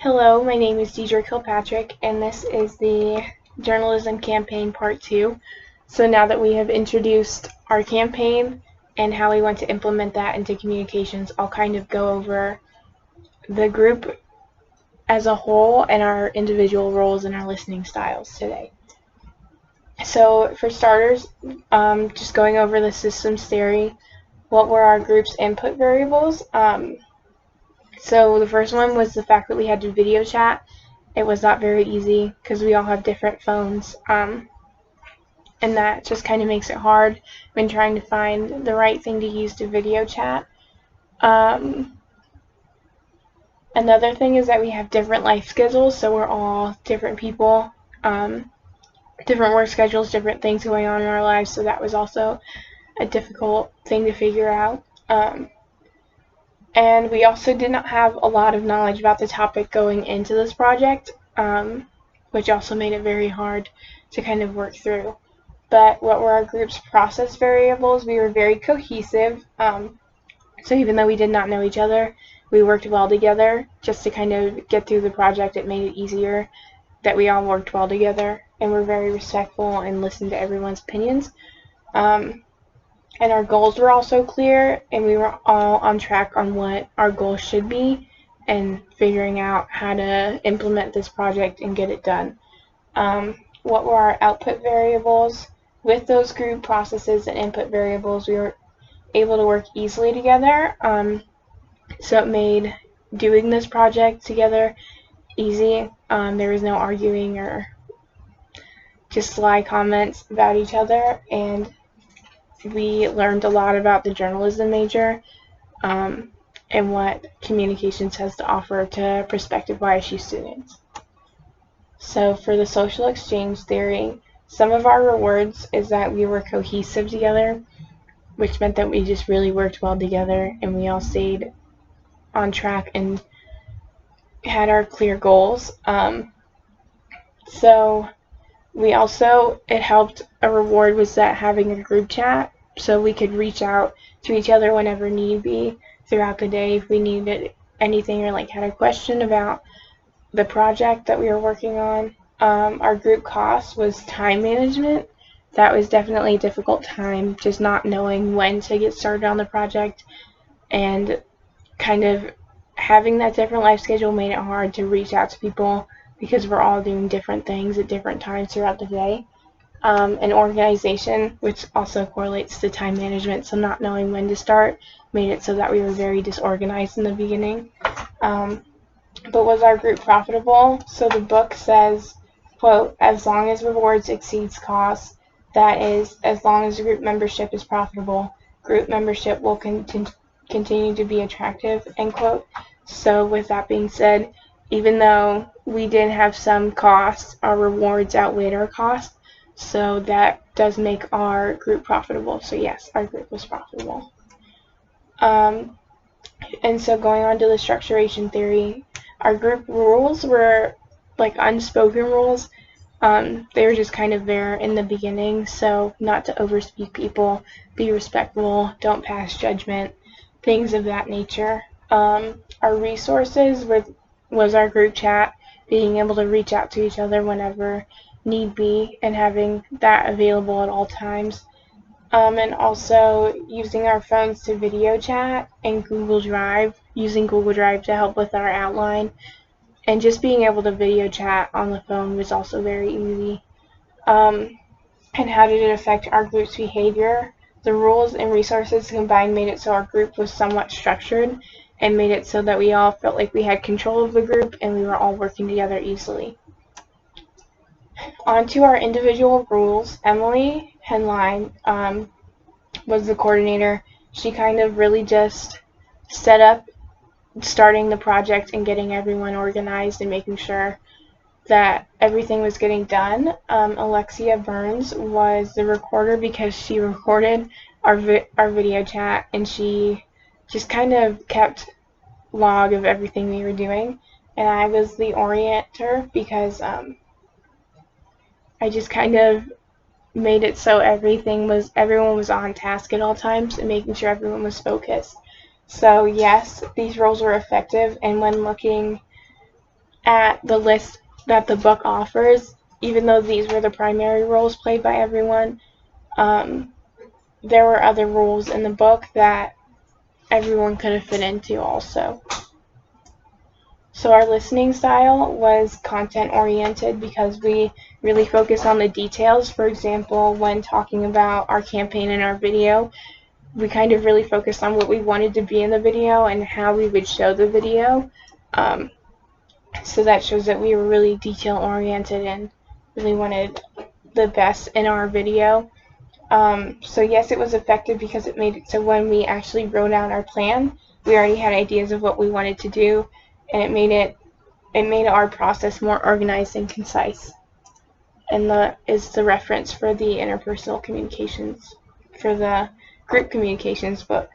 Hello, my name is Deidre Kilpatrick, and this is the Journalism Campaign Part 2. So now that we have introduced our campaign and how we want to implement that into communications, I'll kind of go over the group as a whole and our individual roles and our listening styles today. So for starters, just going over the systems theory, what were our group's input variables? So the first one was the fact that we had to video chat. It was not very easy because we all have different phones, and that just kind of makes it hard when trying to find the right thing to use to video chat. Another thing is that we have different life schedules, so we're all different people, different work schedules, different things going on in our lives, so that was also a difficult thing to figure out. And we also did not have a lot of knowledge about the topic going into this project, which also made it very hard to kind of work through. But what were our group's process variables? We were very cohesive. So even though we did not know each other, we worked well together just to kind of get through the project. It made it easier that we all worked well together and were very respectful and listened to everyone's opinions. And our goals were also clear, and we were all on track on what our goals should be and figuring out how to implement this project and get it done. What were our output variables? With those group processes and input variables, we were able to work easily together. So it made doing this project together easy. There was no arguing or just sly comments about each other, and we learned a lot about the journalism major and what communications has to offer to prospective YSU students. So for the social exchange theory, some of our rewards is that we were cohesive together, which meant that we just really worked well together and we all stayed on track and had our clear goals. So we also, it helped, a reward was that having a group chat, so we could reach out to each other whenever need be throughout the day if we needed anything or like had a question about the project that we were working on. Our group cost was time management. That was definitely a difficult time, just not knowing when to get started on the project, and kind of having that different life schedule made it hard to reach out to people because we're all doing different things at different times throughout the day. And organization, which also correlates to time management, so not knowing when to start made it so that we were very disorganized in the beginning. But was our group profitable? So the book says, quote, as long as rewards exceeds costs, that is, as long as group membership is profitable, group membership will continue to be attractive, end quote. So with that being said, even though we did have some costs, our rewards outweighed our costs. So that does make our group profitable. So yes, our group was profitable. And so going on to the structuration theory, our group rules were like unspoken rules. They were just kind of there in the beginning. So not to overspeak people, be respectful, don't pass judgment, things of that nature. Our resources was our group chat, being able to reach out to each other whenever need be and having that available at all times, and also using our phones to video chat and using Google Drive to help with our outline, and just being able to video chat on the phone was also very easy. And how did it affect our group's behavior? The rules and resources combined made it so our group was somewhat structured and made it so that we all felt like we had control of the group and we were all working together easily. On to our individual rules. Emily Henline was the coordinator. She kind of really just set up starting the project and getting everyone organized and making sure that everything was getting done. Alexia Burns was the recorder because she recorded our video chat and she just kind of kept log of everything we were doing. And I was the orienter because I just kind of made it so everyone was on task at all times and making sure everyone was focused. So yes, these roles were effective, and when looking at the list that the book offers, even though these were the primary roles played by everyone, there were other roles in the book that everyone could have fit into also. So our listening style was content oriented because we really focus on the details. For example, when talking about our campaign and our video, we kind of really focused on what we wanted to be in the video and how we would show the video. So that shows that we were really detail oriented and really wanted the best in our video. So yes, it was effective because it made it so when we actually wrote out our plan, we already had ideas of what we wanted to do, and it made our process more organized and concise. And that is the reference for the interpersonal communications for the group communications book.